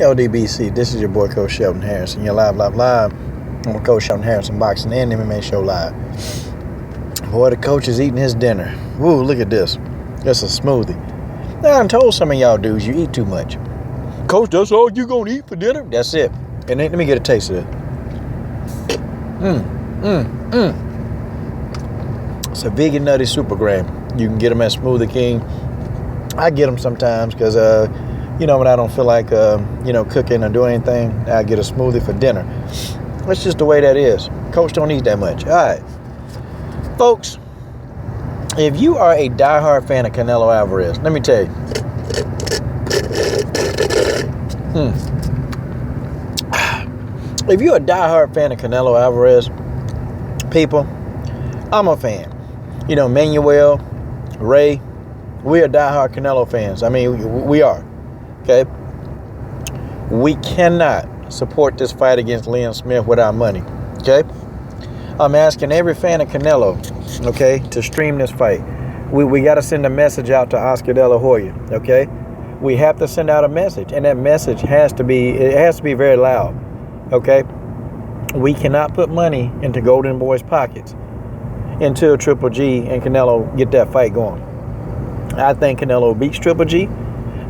LDBC, this is your boy Coach Shelton Harrison. You're live. I'm Coach Shelton Harrison, boxing and MMA show live. Boy, the coach is eating his dinner. Woo, look at this. That's a smoothie. Now, I told some of y'all dudes you eat too much. Coach, that's all you gonna eat for dinner? That's it. And let me get a taste of it. It's a vegan nutty super grain. You can get them at Smoothie King. I get them sometimes because, when I don't feel like, cooking or doing anything, I get a smoothie for dinner. That's just the way that is. Coach don't eat that much. All right. Folks, if you are a diehard fan of Canelo Alvarez, let me tell you. If you're a diehard fan of Canelo Alvarez, people, I'm a fan. Manuel, Ray, we are diehard Canelo fans. I mean, we are. Okay? We cannot support this fight against Liam Smith without money. Okay? I'm asking every fan of Canelo, okay, to stream this fight. We got to send a message out to Oscar DelaHoya, okay? We have to send out a message, and that message has to be very loud, okay? We cannot put money into Golden Boy's pockets until Triple G and Canelo get that fight going. I think Canelo beats Triple G.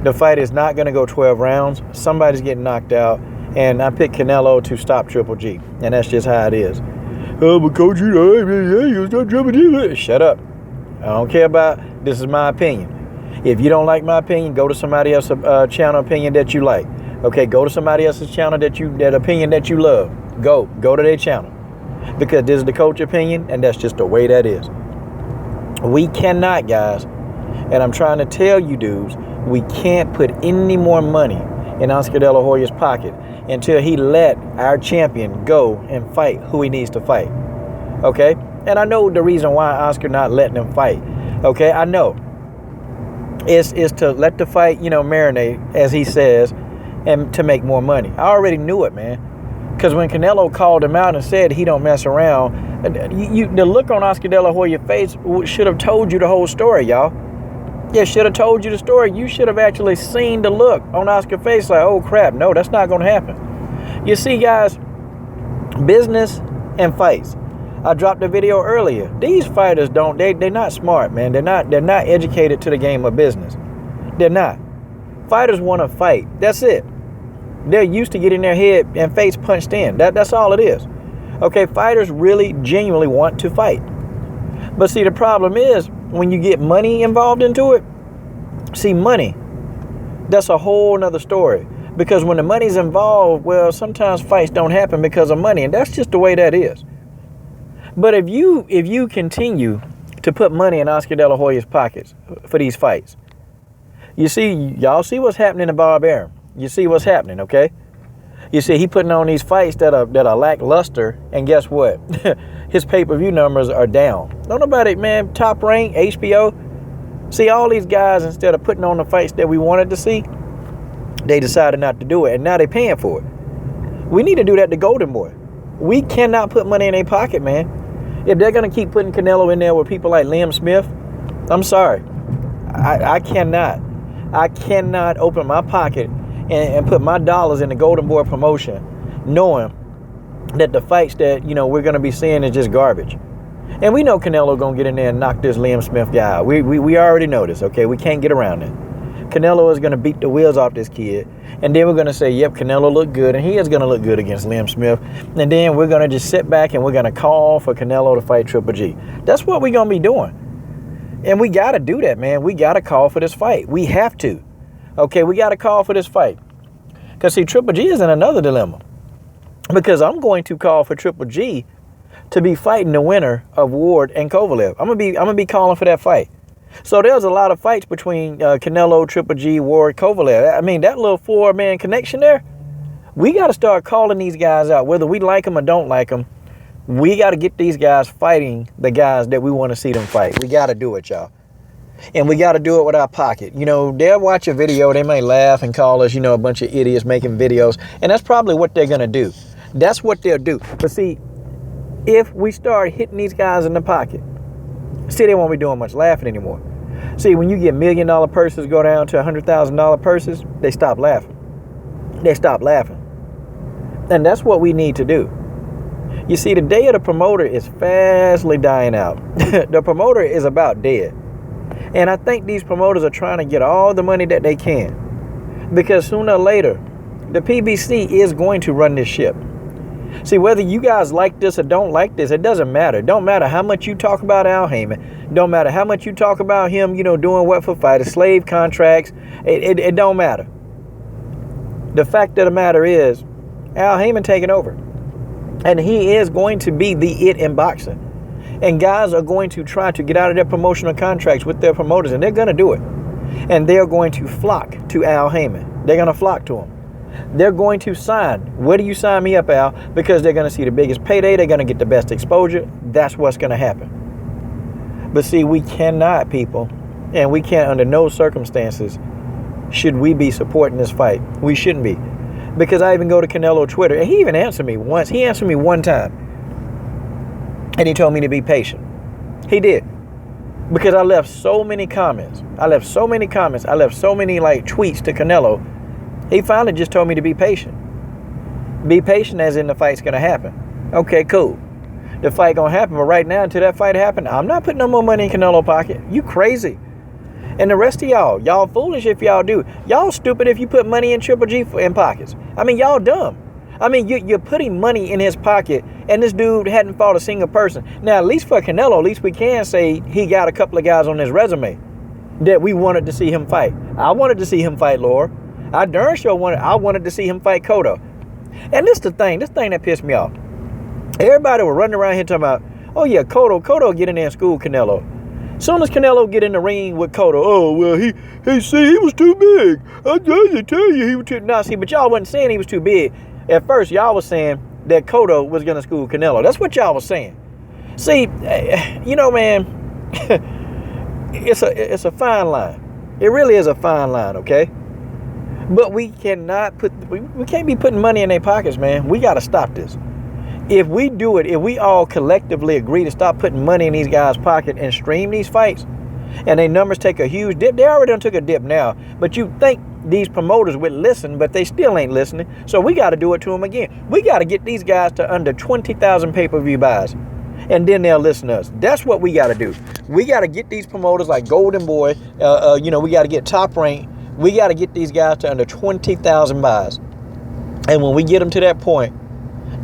The fight is not going to go 12 rounds. Somebody's getting knocked out, and I pick Canelo to stop Triple G, and that's just how it is. Oh, but coach, you stop Triple G. Shut up. I don't care about. This is my opinion. If you don't like my opinion, go to somebody else's channel opinion that you like. Okay, go to somebody else's channel that opinion that you love. Go to their channel, because this is the coach opinion, and that's just the way that is. We cannot, guys, and I'm trying to tell you dudes, we can't put any more money in Oscar DelaHoya's pocket until he let our champion go and fight who he needs to fight. Okay? And I know the reason why Oscar not letting him fight. Okay? I know. It's to let the fight, marinate, as he says, and to make more money. I already knew it, man. Because when Canelo called him out and said he don't mess around, the look on Oscar DelaHoya's face should have told you the whole story, y'all. Yeah, should have told you the story. You should have actually seen the look on Oscar's face like, oh crap, no, that's not going to happen. You see, guys, business and fights. I dropped a video earlier. These fighters they're not smart, man. They're not educated to the game of business. They're not. Fighters want to fight. That's it. They're used to getting their head and face punched in. That's all it is. Okay, fighters really genuinely want to fight. But see, the problem is, when you get money involved into it, see, money, that's a whole nother story. Because when the money's involved, well, sometimes fights don't happen because of money, and that's just the way that is. But if you continue to put money in Oscar DelaHoya's pockets for these fights, y'all see what's happening to Bob Arum. You see what's happening, okay? You see, he putting on these fights that are lackluster, and guess what? His pay-per-view numbers are down. Don't nobody, man, Top Rank, HBO. See, all these guys, instead of putting on the fights that we wanted to see, they decided not to do it, and now they're paying for it. We need to do that to Golden Boy. We cannot put money in their pocket, man. If they're going to keep putting Canelo in there with people like Liam Smith, I'm sorry. I cannot open my pocket and put my dollars in the Golden Boy promotion knowing that the fights that, we're going to be seeing is just garbage. And we know Canelo going to get in there and knock this Liam Smith guy out. We already know this, okay? We can't get around it. Canelo is going to beat the wheels off this kid. And then we're going to say, yep, Canelo looked good. And he is going to look good against Liam Smith. And then we're going to just sit back and we're going to call for Canelo to fight Triple G. That's what we're going to be doing. And we got to do that, man. We got to call for this fight. We have to. Okay, we got to call for this fight. Because, see, Triple G is in another dilemma. Because I'm going to call for Triple G to be fighting the winner of Ward and Kovalev. I'm gonna be calling for that fight. So there's a lot of fights between Canelo, Triple G, Ward, Kovalev. I mean, that little four-man connection there, we got to start calling these guys out. Whether we like them or don't like them, we got to get these guys fighting the guys that we want to see them fight. We got to do it, y'all. And we got to do it with our pocket. They'll watch a video. They may laugh and call us, a bunch of idiots making videos. And that's probably what they're going to do. That's what they'll do. But see, if we start hitting these guys in the pocket, see, they won't be doing much laughing anymore. See, when you get $1 million purses go down to $100,000 purses, they stop laughing. they stop laughing. And that's what we need to do. You see, the day of the promoter is fastly dying out. The promoter is about dead. And I think these promoters are trying to get all the money that they can. Because sooner or later, the PBC is going to run this ship. See, whether you guys like this or don't like this, it doesn't matter. It don't matter how much you talk about Al Heyman. Don't matter how much you talk about him, doing what for fighters, slave contracts. It don't matter. The fact of the matter is, Al Heyman taking over. And he is going to be the it in boxing. And guys are going to try to get out of their promotional contracts with their promoters, and they're going to do it. And they're going to flock to Al Heyman. They're going to flock to him. They're going to sign. Where do you sign me up, Al? Because they're going to see the biggest payday. They're going to get the best exposure. That's what's going to happen. But see, we cannot, people, and we can't under no circumstances should we be supporting this fight. We shouldn't be. Because I even go to Canelo Twitter, and he even answered me once. He answered me one time. And he told me to be patient. He did. Because I left so many comments. I left so many tweets to Canelo. He finally just told me to be patient. Be patient as in the fight's going to happen. Okay, cool. The fight going to happen. But right now, until that fight happen, I'm not putting no more money in Canelo's pocket. You crazy. And the rest of y'all foolish if y'all do. Y'all stupid if you put money in Triple G in pockets. I mean, y'all dumb. I mean, you're putting money in his pocket, and this dude hadn't fought a single person. Now, at least for Canelo, at least we can say he got a couple of guys on his resume that we wanted to see him fight. I wanted to see him fight Laura. I darn sure wanted to see him fight Cotto. And this thing that pissed me off. Everybody was running around here talking about, oh yeah, Cotto get in there and school Canelo. Soon as Canelo get in the ring with Cotto, oh, well, he was too big. I just tell you he was too... Nah, see, but y'all wasn't saying he was too big. At first, y'all was saying that Cotto was going to school Canelo. That's what y'all was saying. See, man, it's a fine line. It really is a fine line, okay? But we can't be putting money in their pockets, man. We got to stop this. If we do it, if we all collectively agree to stop putting money in these guys' pocket and stream these fights, and their numbers take a huge dip, they already done took a dip now, but you think these promoters would listen, but they still ain't listening, so we got to do it to them again. We got to get these guys to under 20,000 pay-per-view buys, and then they'll listen to us. That's what we got to do. We got to get these promoters like Golden Boy, we got to get Top Rank. We got to get these guys to under 20,000 buys, and when we get them to that point,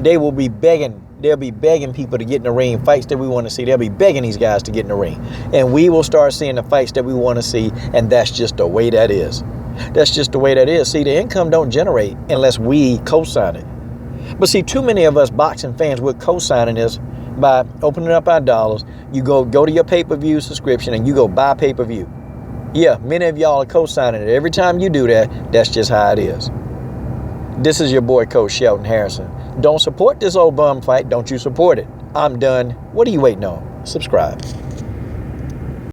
they will be begging. They'll be begging people to get in the ring, fights that we want to see. They'll be begging these guys to get in the ring. And we will start seeing the fights that we want to see, and that's just the way that is. That's just the way that is. See, the income don't generate unless we co-sign it. But see, too many of us boxing fans, we're co-signing this by opening up our dollars. You go to your pay-per-view subscription, and you go buy pay-per-view. Yeah, many of y'all are co-signing it. Every time you do that, that's just how it is. This is your boy, Coach Shelton Harrison. Don't support this old bum fight. Don't you support it. I'm done. What are you waiting on? Subscribe.